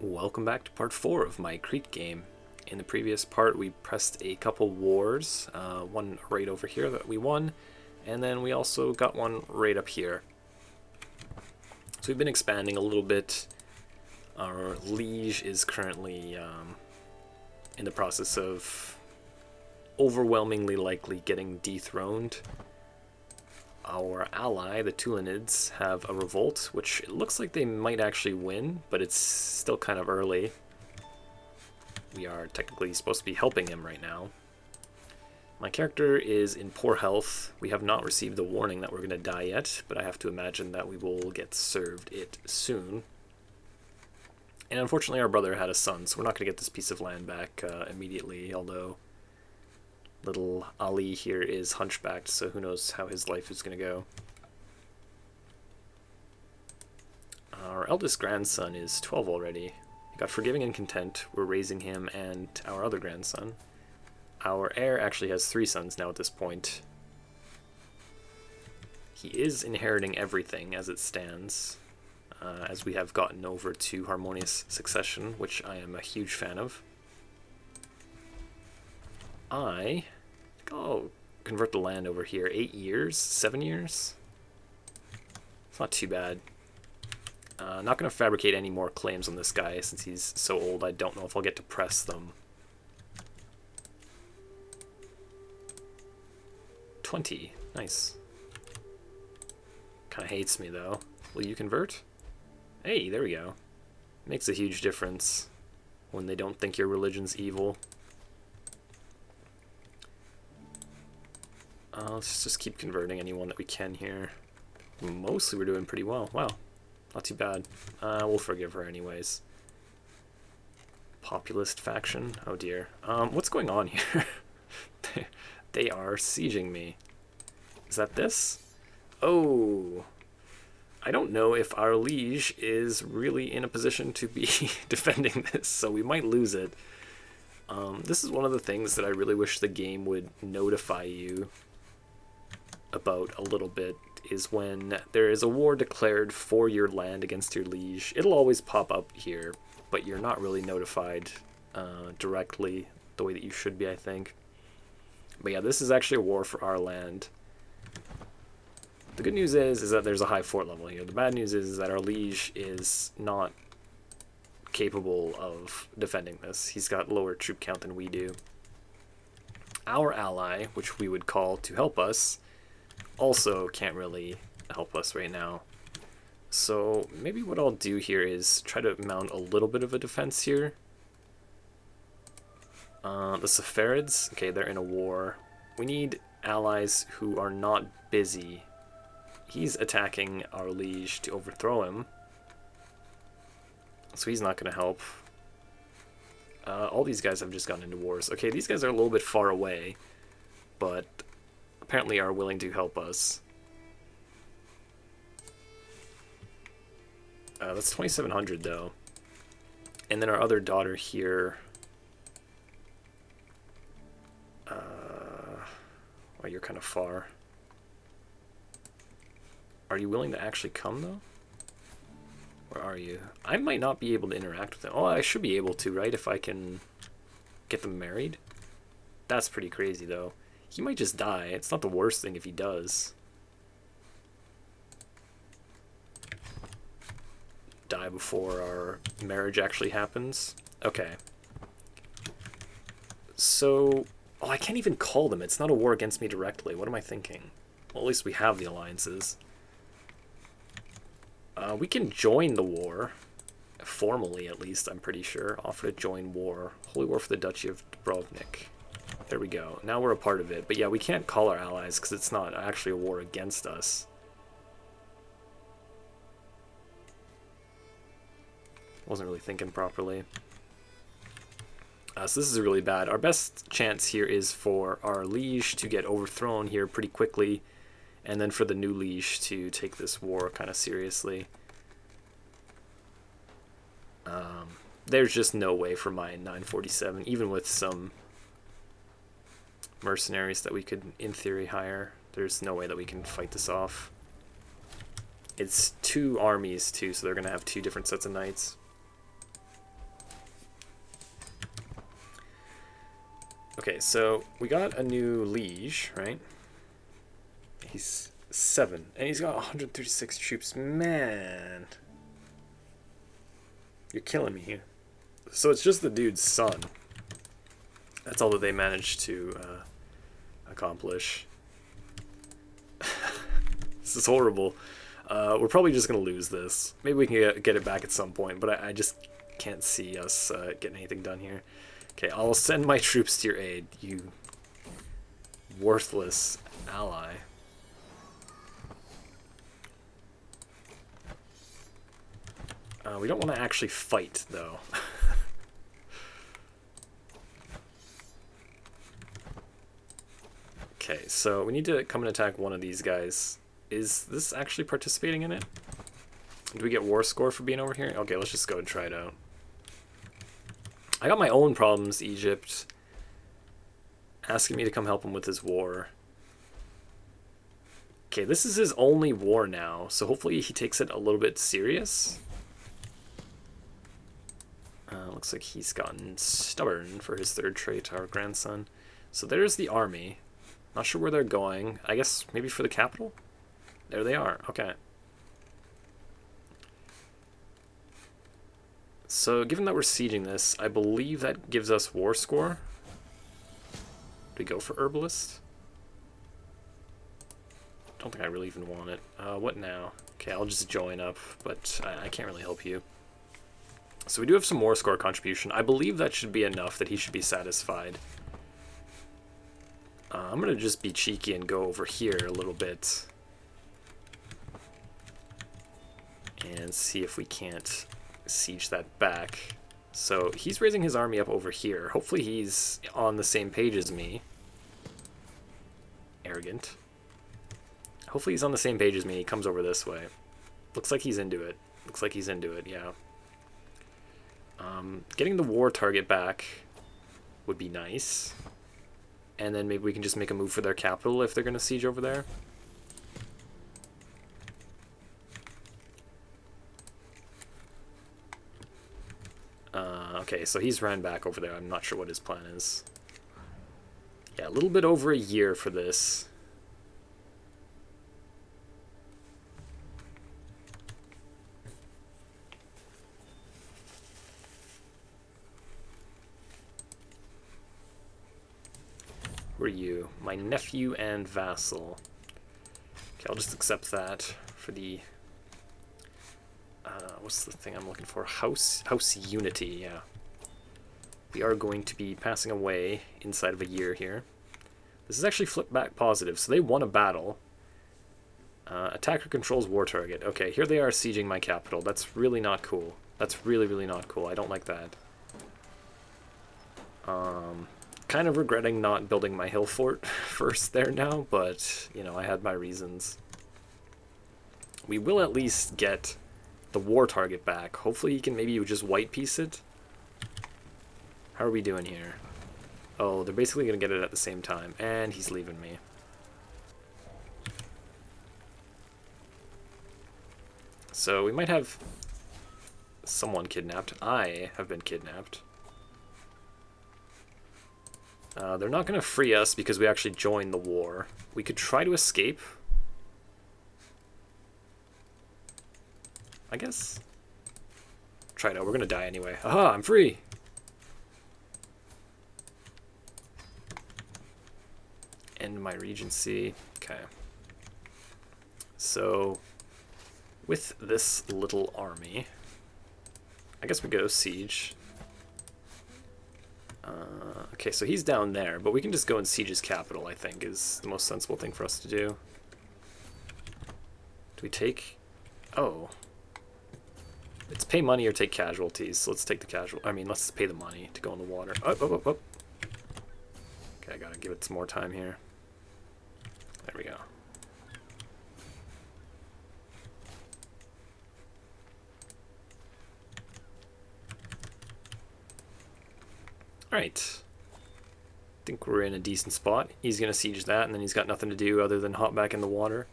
Welcome back to part 4 of my Crete game. In the previous part we pressed a couple wars, one right over here that we won, and then we also got one right up here. So we've been expanding a little bit. Our liege is currently in the process of overwhelmingly likely getting dethroned. Our ally, the Tulanids, have a revolt, which it looks like they might actually win, but it's still kind of early. We are technically supposed to be helping him right now. My character is in poor health. We have not received the warning that we're going to die yet, but I have to imagine that we will get served it soon. And unfortunately our brother had a son, so we're not going to get this piece of land back immediately, although little Ali here is hunchbacked, so who knows how his life is going to go. Our eldest grandson is 12 already. He got forgiving and content. We're raising him and our other grandson. Our heir actually has 3 sons now at this point. He is inheriting everything as it stands, as we have gotten over to harmonious succession, which I am a huge fan of. I think I'll convert the land over here. 8 years? 7 years? It's not too bad. Not going to fabricate any more claims on this guy since he's so old. I don't know if I'll get to press them. 20. Nice. Kind of hates me though. Will you convert? Hey, there we go. Makes a huge difference when they don't think your religion's evil. Let's just keep converting anyone that we can here. Mostly we're doing pretty well. Wow, not too bad. We'll forgive her anyways. Populist faction? Oh dear. What's going on here? They are sieging me. Is that this? Oh. I don't know if our liege is really in a position to be defending this, so we might lose it. This is one of the things that I really wish the game would notify you about a little bit, is when there is a war declared for your land against your liege. It'll always pop up here, but you're not really notified directly the way that you should be, I think. But yeah, this is actually a war for our land. The good news is that there's a high fort level here. The bad news is that our liege is not capable of defending this. He's got lower troop count than we do. Our ally, which we would call to help us, also can't really help us right now. So maybe what I'll do here is try to mount a little bit of a defense here. The Saffarids, okay, they're in a war. We need allies who are not busy. He's attacking our liege to overthrow him, so he's not going to help. All these guys have just gotten into wars. Okay, these guys are a little bit far away, but apparently are willing to help us. That's 2,700 though. And then our other daughter here. Well, you're kind of far. Are you willing to actually come though? Where are you? I might not be able to interact with them. Oh, I should be able to, right? If I can get them married. That's pretty crazy though. He might just die. It's not the worst thing if he does. Die before our marriage actually happens. Okay. So, oh, I can't even call them. It's not a war against me directly. What am I thinking? Well, at least we have the alliances. We can join the war. Formally, at least, I'm pretty sure. Offer to join war. Holy War for the Duchy of Dubrovnik. There we go. Now we're a part of it. But yeah, we can't call our allies because it's not actually a war against us. Wasn't really thinking properly. So this is really bad. Our best chance here is for our liege to get overthrown here pretty quickly, and then for the new liege to take this war kind of seriously. There's just no way for my 947, even with some mercenaries that we could, in theory, hire. There's no way that we can fight this off. It's 2 armies, too, so they're going to have 2 different sets of knights. Okay, so we got a new liege, right? He's 7, and he's got 136 troops. Man, you're killing me here. So it's just the dude's son. That's all that they managed to accomplish. This is horrible. We're probably just going to lose this. Maybe we can get it back at some point, but I just can't see us getting anything done here. Okay, I'll send my troops to your aid, you worthless ally. We don't want to actually fight, though. Okay, so we need to come and attack one of these guys. Is this actually participating in it? Do we get war score for being over here? Okay, let's just go and try it out. I got my own problems, Egypt. Asking me to come help him with his war. Okay, this is his only war now, so hopefully he takes it a little bit serious. Looks like he's gotten stubborn for his third trait, our grandson. So there's the army. Not sure where they're going. I guess maybe for the capital? There they are. Okay. So given that we're sieging this, I believe that gives us war score. Do we go for herbalist? Don't think I really even want it. What now? Okay, I'll just join up, but I can't really help you. So we do have some war score contribution. I believe that should be enough, that he should be satisfied. I'm going to just be cheeky and go over here a little bit. And see if we can't siege that back. So he's raising his army up over here. Hopefully he's on the same page as me. Arrogant. Hopefully he's on the same page as me. He comes over this way. Looks like he's into it. Looks like he's into it, yeah. Getting the war target back would be nice. And then maybe we can just make a move for their capital if they're going to siege over there. Okay, so he's ran back over there. I'm not sure what his plan is. Yeah, a little bit over a year for this. Who are you? My nephew and vassal. Okay, I'll just accept that for the... what's the thing I'm looking for? House unity, yeah. We are going to be passing away inside of a year here. This is actually flipped back positive, so they won a battle. Attacker controls war target. Okay, here they are sieging my capital. That's really not cool. That's really, really not cool. I don't like that. Kind of regretting not building my hill fort first there now, but, you know, I had my reasons. We will at least get the war target back. Hopefully he can maybe just white piece it. How are we doing here? Oh, they're basically going to get it at the same time, and he's leaving me. So we might have someone kidnapped. I have been kidnapped. They're not going to free us because we actually joined the war. We could try to escape. I guess. Try it out. We're going to die anyway. Aha, I'm free! End my regency. Okay. So, with this little army, I guess we go siege. Okay, so he's down there, but we can just go and siege his capital, I think, is the most sensible thing for us to do. Do we take... Oh. It's pay money or take casualties, so let's take the let's pay the money to go in the water. Oh, oh, oh, oh. Okay, I gotta give it some more time here. There we go. Alright. I think we're in a decent spot. He's going to siege that, and then he's got nothing to do other than hop back in the water.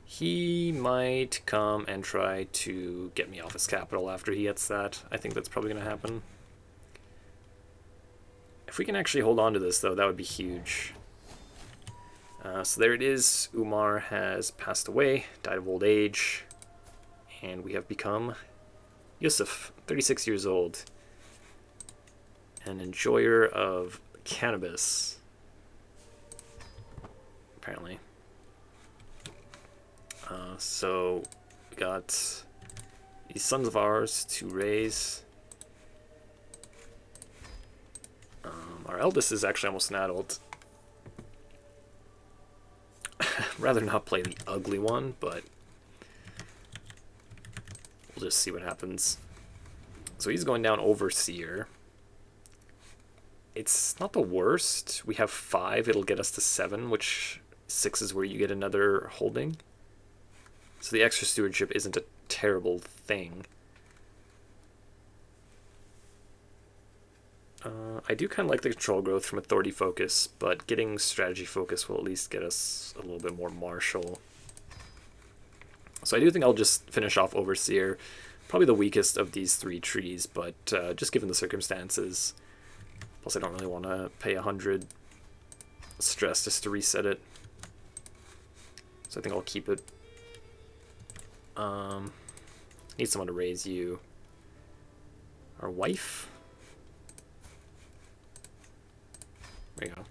He might come and try to get me off his capital after he gets that. I think that's probably going to happen. If we can actually hold on to this, though, that would be huge. So there it is. Umar has passed away, died of old age, and we have become Yusuf, 36 years old, an enjoyer of cannabis, apparently. So we got these sons of ours to raise. Our eldest is actually almost an adult. Rather not play the ugly one, but we'll just see what happens. So he's going down Overseer. It's not the worst. We have 5. It'll get us to 7, which 6 is where you get another holding. So the extra stewardship isn't a terrible thing. I do kind of like the control growth from authority focus, but getting strategy focus will at least get us a little bit more martial. So I do think I'll just finish off Overseer. Probably the weakest of these 3 trees, but just given the circumstances. Plus I don't really want to pay 100 stress just to reset it. So I think I'll keep it. Need someone to raise you. Our wife? There you go.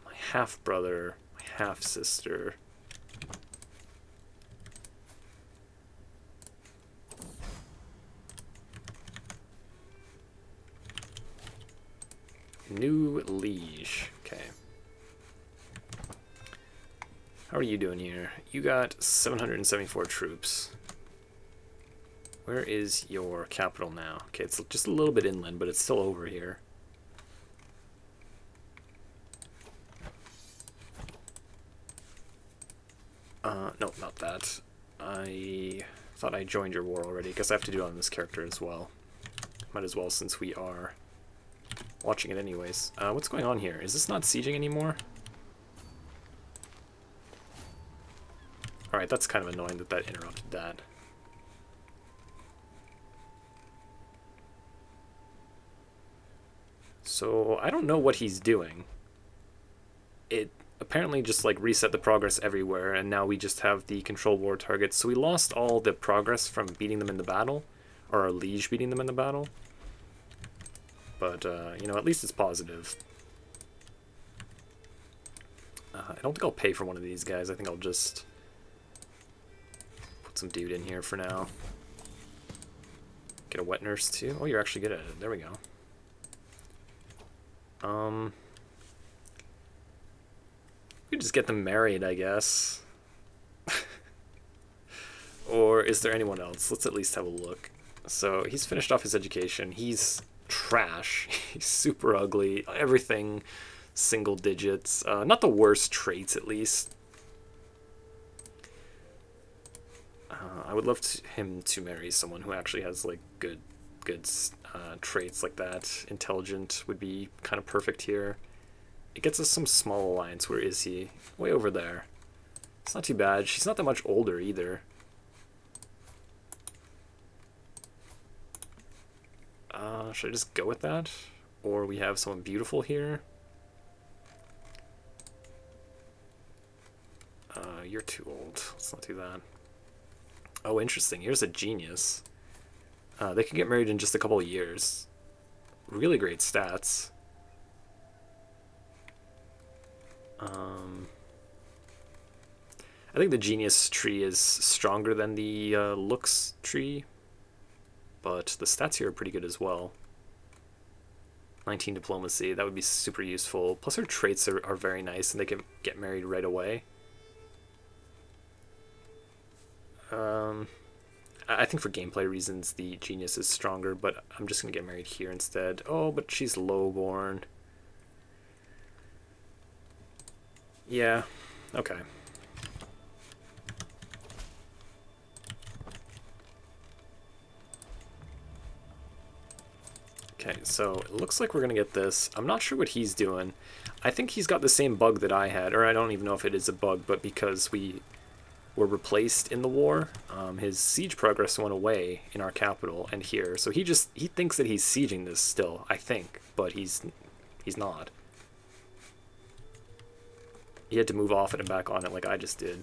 My half-brother, my half-sister. New liege. Okay. How are you doing here? You got 774 troops. Where is your capital now? Okay, it's just a little bit inland, but it's still over here. No, not that. I thought I joined your war already. Guess I have to do it on this character as well. Might as well, since we are watching it anyways. What's going on here? Is this not sieging anymore? Alright, that's kind of annoying that that interrupted that. So, I don't know what he's doing. It apparently just like reset the progress everywhere, and now we just have the control war targets. So we lost all the progress from beating them in the battle, or our liege beating them in the battle. But, you know, at least it's positive. I don't think I'll pay for one of these guys. I think I'll just put some dude in here for now. Get a wet nurse too. Oh, you're actually good at it. There we go. We could just get them married, I guess. Or is there anyone else? Let's at least have a look. So he's finished off his education. He's trash. He's super ugly. Everything single digits. Not the worst traits, at least. I would love him to marry someone who actually has like good traits like that. Intelligent would be kind of perfect here. It gets us some small alliance. Where is he? Way over there. It's not too bad. She's not that much older either. Should I just go with that? Or we have someone beautiful here. You're too old. Let's not do that. Oh, interesting. Here's a genius. They can get married in just a couple of years. Really great stats. I think the genius tree is stronger than the looks tree, but the stats here are pretty good as well. 19 diplomacy, that would be super useful. Plus her traits are very nice and they can get married right away. I think for gameplay reasons the genius is stronger, but I'm just going to get married here instead. Oh, but she's lowborn. Yeah, okay. Okay, so it looks like we're going to get this. I'm not sure what he's doing. I think he's got the same bug that I had, or I don't even know if it is a bug, but because we were replaced in the war. His siege progress went away in our capital and here, so he thinks that he's sieging this still, I think, but he's not. He had to move off it and back on it like I just did.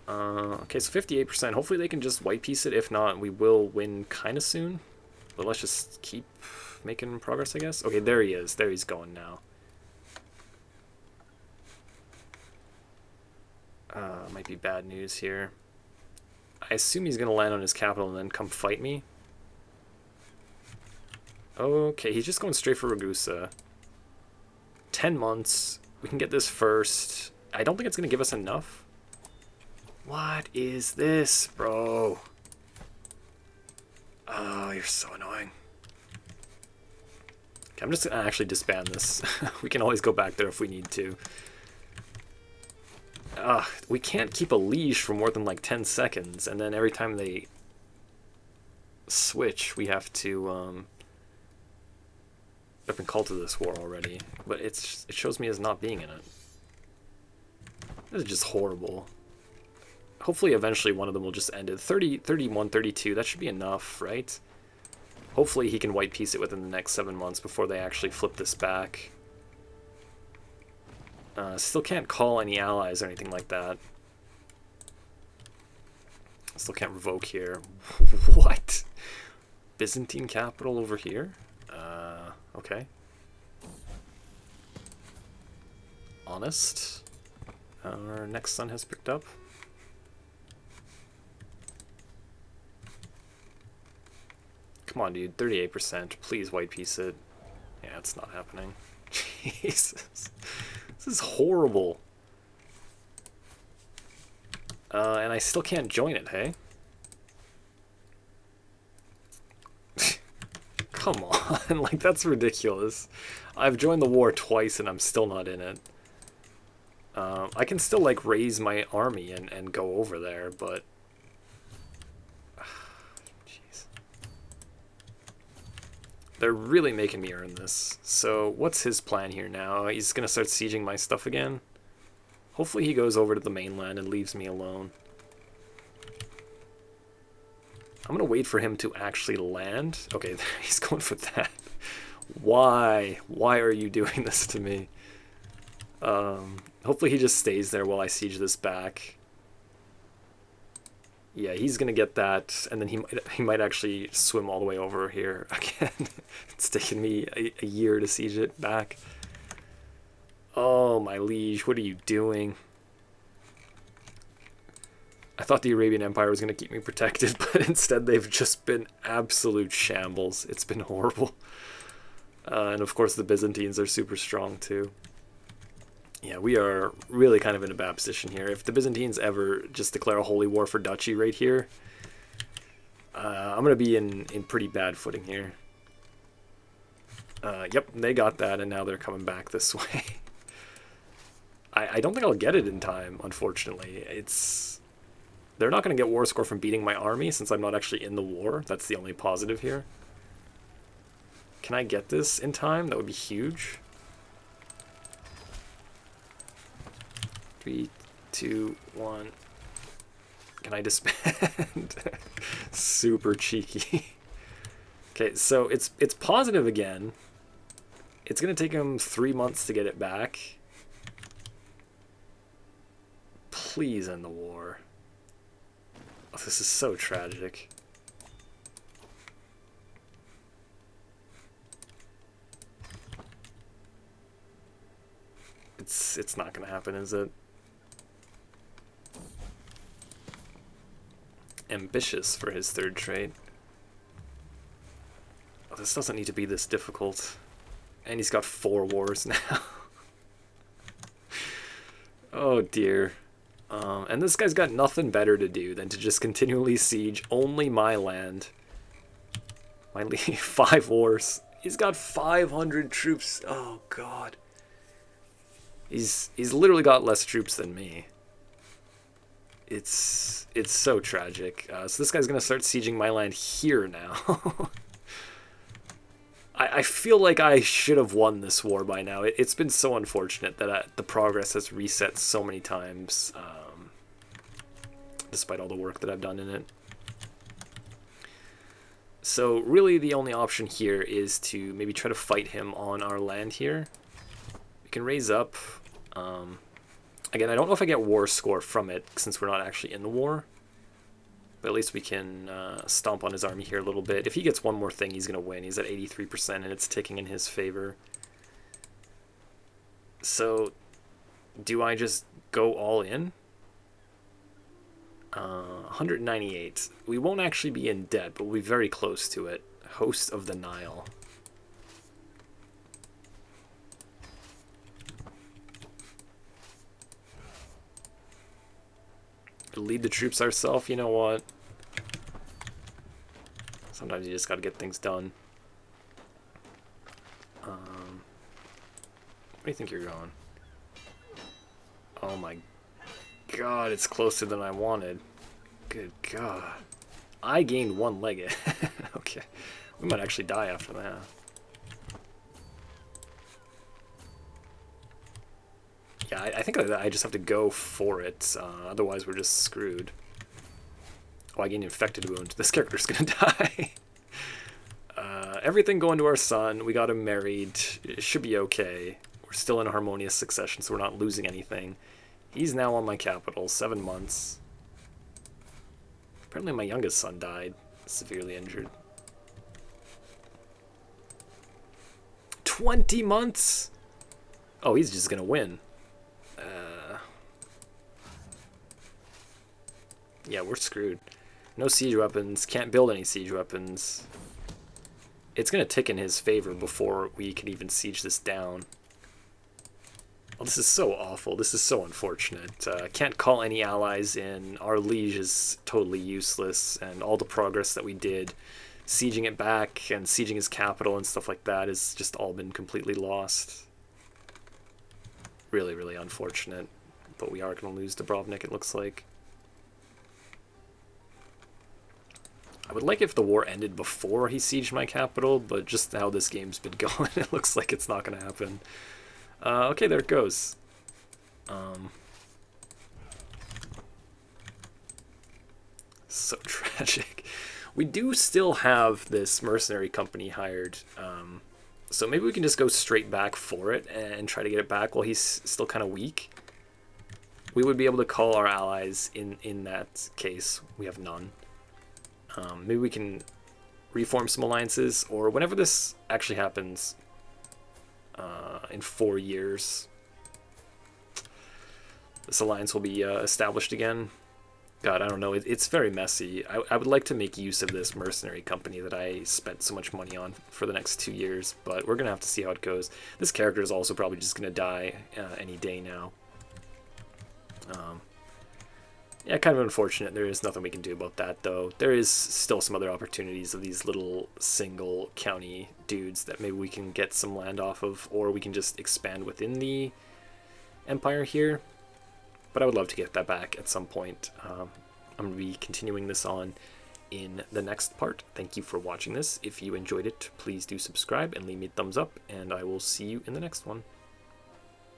Okay, so 58%. Hopefully they can just white piece it. If not, we will win kind of soon. But let's just keep making progress, I guess. Okay, there he is. There he's going now. Might be bad news here. I assume he's going to land on his capital and then come fight me. Okay, he's just going straight for Ragusa. 10 months. We can get this first. I don't think it's going to give us enough. What is this, bro? Oh, you're so annoying. Okay, I'm just going to actually disband this. We can always go back there if we need to. We can't keep a liege for more than like 10 seconds, and then every time they switch, we have to, I've been called to this war already, but it shows me as not being in it. This is just horrible. Hopefully eventually one of them will just end it. 30, 31, 32, that should be enough, right? Hopefully he can white piece it within the next 7 months before they actually flip this back. Still can't call any allies or anything like that. Still can't revoke here. What? Byzantine capital over here? Okay. Honest. Our next son has picked up. Come on, dude. 38%. Please white piece it. Yeah, it's not happening. Jesus. This is horrible. And I still can't join it, hey? Come on. Like, that's ridiculous. I've joined the war twice and I'm still not in it. I can still, like, raise my army and go over there, but... Jeez. They're really making me earn this. So, what's his plan here now? He's gonna start sieging my stuff again? Hopefully he goes over to the mainland and leaves me alone. I'm gonna wait for him to actually land. Okay, he's going for that. Why? Why are you doing this to me? Hopefully he just stays there while I siege this back. Yeah, he's gonna get that, and then he might actually swim all the way over here again. It's taken me a year to siege it back. Oh, my liege, what are you doing? I thought the Arabian Empire was gonna keep me protected, but instead they've just been absolute shambles. It's been horrible. And of course the Byzantines are super strong too. Yeah, we are really kind of in a bad position here. If the Byzantines ever just declare a holy war for duchy right here, I'm going to be in pretty bad footing here. Yep, they got that, and now they're coming back this way. I don't think I'll get it in time, unfortunately. They're not going to get war score from beating my army, since I'm not actually in the war. That's the only positive here. Can I get this in time? That would be huge. 3, 2, 1. Can I disband? Super cheeky. Okay, so it's positive again. It's gonna take him 3 months to get it back. Please end the war. Oh, this is so tragic. It's not gonna happen, is it? Ambitious for his third trait. Oh, this doesn't need to be this difficult. And he's got 4 wars now. Oh dear. And this guy's got nothing better to do than to just continually siege only my land. My 5 wars. He's got 500 troops. Oh god. He's literally got less troops than me. It's so tragic. So this guy's gonna start sieging my land here now. I feel like I should have won this war by now. It's been so unfortunate that the progress has reset so many times, despite all the work that I've done in it. So really the only option here is to maybe try to fight him on our land here. We can raise up. Again, I don't know if I get war score from it since we're not actually in the war. But at least we can stomp on his army here a little bit. If he gets one more thing, he's going to win. He's at 83% and it's ticking in his favor. So, do I just go all in? 198. We won't actually be in debt, but we'll be very close to it. Host of the Nile. Lead the troops ourselves, you know what? Sometimes you just gotta get things done. Where do you think you're going? Oh my god, it's closer than I wanted. Good god. I gained one legate. Okay. We might actually die after that. Yeah, I think I just have to go for it. Otherwise, we're just screwed. Oh, I gained infected wound. This character's gonna die. Everything going to our son. We got him married. It should be okay. We're still in a harmonious succession, so we're not losing anything. He's now on my capital. 7 months. Apparently my youngest son died. Severely injured. 20 months? Oh, he's just gonna win. Yeah, we're screwed. No siege weapons. Can't build any siege weapons. It's going to tick in his favor before we can even siege this down. Oh, this is so awful. This is so unfortunate. Can't call any allies in. Our liege is totally useless. And all the progress that we did, sieging it back and sieging his capital and stuff like that, has just all been completely lost. Really, really unfortunate. But we are going to lose Dubrovnik, it looks like. I would like if the war ended before he sieged my capital, but just how this game's been going, it looks like it's not going to happen. Okay, there it goes. So tragic. We do still have this mercenary company hired, so maybe we can just go straight back for it and try to get it back while he's still kind of weak. We would be able to call our allies in that case. We have none. Maybe we can reform some alliances, or whenever this actually happens, in 4 years, this alliance will be established again. God, I don't know. It's very messy. I would like to make use of this mercenary company that I spent so much money on for the next 2 years, but we're going to have to see how it goes. This character is also probably just going to die any day now. Yeah, kind of unfortunate. There is nothing we can do about that, though. There is still some other opportunities of these little single county dudes that maybe we can get some land off of, or we can just expand within the empire here. But I would love to get that back at some point. I'm going to be continuing this on in the next part. Thank you for watching this. If you enjoyed it, please do subscribe and leave me a thumbs up, and I will see you in the next one.